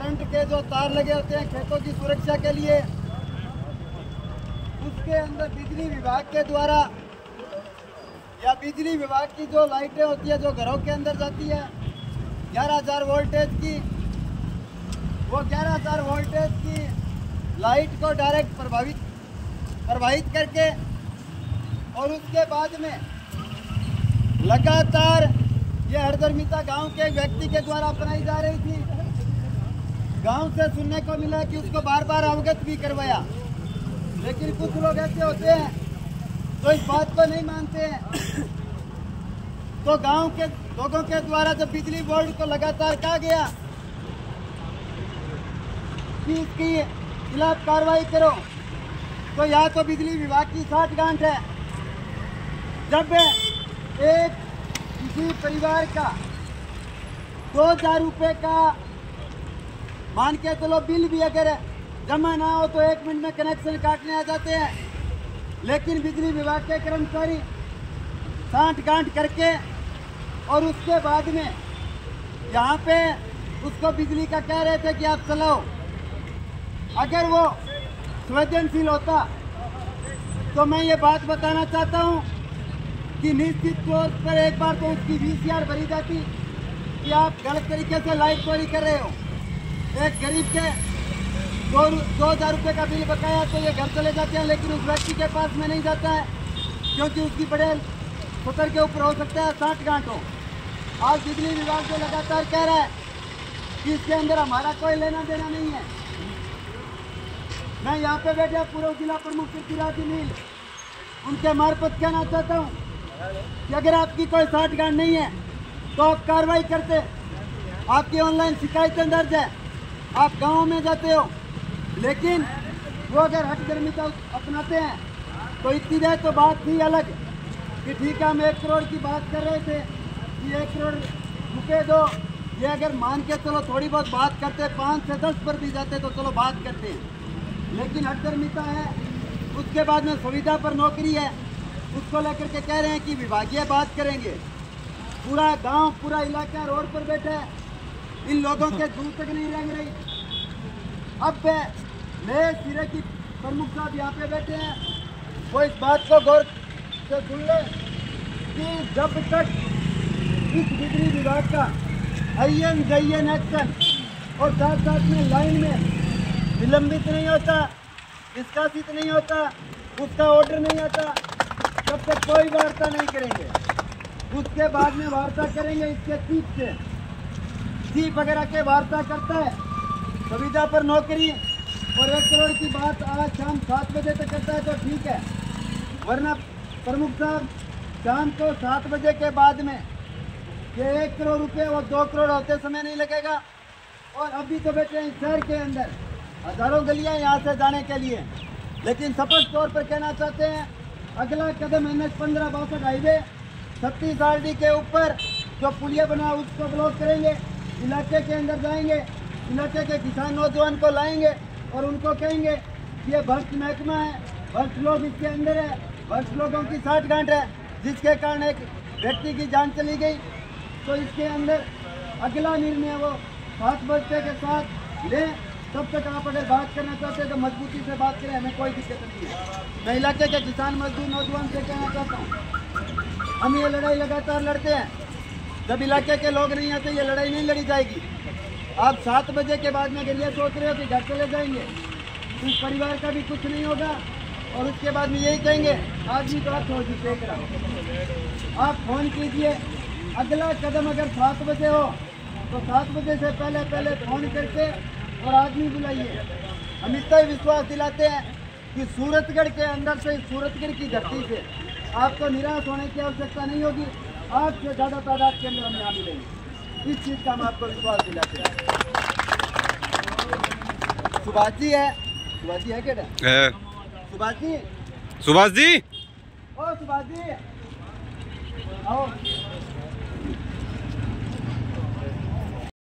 Current के जो तार लगे होते हैं खेतों की सुरक्षा के लिए, उसके अंदर बिजली विभाग के द्वारा या बिजली विभाग की जो लाइटें होती है जो घरों के अंदर जाती है 11,000 वोल्टेज की, वो 11,000 वोल्टेज की लाइट को डायरेक्ट प्रवाहित करके और उसके बाद में लगातार ये हरदरमिता गांव के एक व्यक्ति के द्वारा अपनाई जा रही थी। गांव से सुनने को मिला कि उसको बार बार अवगत भी करवाया, लेकिन कुछ लोग ऐसे होते हैं तो इस बात को नहीं मानते हैं। तो गांव के लोगों के द्वारा जब बिजली बोर्ड को लगातार कहा गया कि इसकी खिलाफ कार्रवाई करो, तो यहाँ तो बिजली विभाग की साठगांठ है। जब एक किसी परिवार का 2,000 रुपये का मान के चलो बिल भी अगर जमा ना हो तो 1 मिनट में कनेक्शन काटने आ जाते हैं, लेकिन बिजली विभाग के कर्मचारी साठगांठ करके और उसके बाद में यहाँ पे उसको बिजली का कह रहे थे कि आप चलाओ। अगर वो संवेदनशील होता तो मैं ये बात बताना चाहता हूँ कि निश्चित तौर पर एक बार तो उसकी VCR भरी जाती कि आप गलत तरीके से लाइट चोरी कर रहे हो। एक गरीब के 2,000 रुपये का बिल बकाया तो ये घर चले जाते हैं, लेकिन उस व्यक्ति के पास में नहीं जाता है क्योंकि उसकी बड़े सतर के ऊपर हो सकता है साठगांठ हो। आज बिजली विभाग जो लगातार कह रहा है कि इसके अंदर हमारा कोई लेना देना नहीं है। मैं यहाँ पे बैठे पूर्व जिला प्रमुख पृथ्वीराज नील उनके मार्फत कहना चाहता हूँ कि अगर आपकी कोई साठगांठ नहीं है तो आप कार्रवाई करते। आपकी ऑनलाइन शिकायतें दर्ज है, आप गाँव में जाते हो, लेकिन वो अगर हठधर्मिता अपनाते हैं तो इतनी देर तो बात थी अलग कि ठीक है हम 1 करोड़ की बात कर रहे थे कि 1 करोड़ रुपये दो। ये अगर मान के चलो थोड़ी बहुत बात करते 5 से 10 पर भी जाते तो चलो बात करते हैं, लेकिन हठधर्मिता है। उसके बाद में सुविधा पर नौकरी है, उसको लेकर के कह रहे हैं कि विभागीय बात करेंगे। पूरा गांव पूरा इलाका रोड पर बैठा है, इन लोगों के दूर तक नहीं रंग रही। अब नए सिरे की प्रमुख साहब यहाँ पे बैठे हैं, वो इस बात को गौर से सुन ले कि जब तक इस बिजली विभाग का IN एक्शन और साथ साथ में लाइन में विलंबित नहीं होता, निष्कासित नहीं होता, उसका ऑर्डर नहीं आता, तब तक कोई वार्ता नहीं करेंगे। उसके बाद में वार्ता करेंगे इसके चीफ वगैरह के वार्ता करता है। सुविधा पर नौकरी और 1 करोड़ की बात आज शाम 7 बजे तक करता है तो ठीक है, वरना प्रमुख साहब शाम को 7 बजे के बाद में ये 1 करोड़ रुपये और 2 करोड़ होते समय नहीं लगेगा। और अभी तो बैठे हैं शहर के अंदर, हजारों गलियां यहाँ से जाने के लिए, लेकिन स्पष्ट तौर पर कहना चाहते हैं अगला कदम NH 1562 हाईवे 36 RD के ऊपर जो पुलिया बना उसको ब्लॉक करेंगे, इलाके के अंदर जाएंगे, इलाके के किसान नौजवान को लाएंगे और उनको कहेंगे कि ये भ्रष्ट महकमा है, भ्रष्ट लोग इसके अंदर है, भ्रष्ट लोगों की साठगांठ है, जिसके कारण एक व्यक्ति की जान चली गई। तो इसके अंदर अगला निर्णय वो 7 बजे के साथ लें। तब तक आप अगर बात करना चाहते हैं तो मजबूती से बात करें, हमें कोई दिक्कत नहीं है। मैं इलाके के किसान मजदूर नौजवान से कहना चाहता हूँ हम ये लड़ाई लगातार लड़ते हैं, जब इलाके के लोग नहीं आते ये लड़ाई नहीं लड़ी जाएगी। आप 7 बजे के बाद में अगर ये सोच रहे हो कि घर चले जाएंगे तो इस परिवार का भी कुछ नहीं होगा, और उसके बाद में यही कहेंगे आदमी तो आप छोड़ दीजिए करा। आप फ़ोन कीजिए, अगला कदम अगर 7 बजे हो तो 7 बजे से पहले फ़ोन करके और आदमी बुलाइए। हम इतना ही विश्वास दिलाते हैं कि सूरतगढ़ के अंदर से, सूरतगढ़ की धरती से आपको निराश होने की आवश्यकता नहीं होगी। 8 से ज़्यादा तादाद के अंदर हम यहाँ मिलेंगे, इस चीज़ का हम आपको विश्वास दिलाते हैं। सुभाष जी है, सुभाष जी है क्या? सुभाष जी, सुभाष जी, ओ सुभाष जी आओ।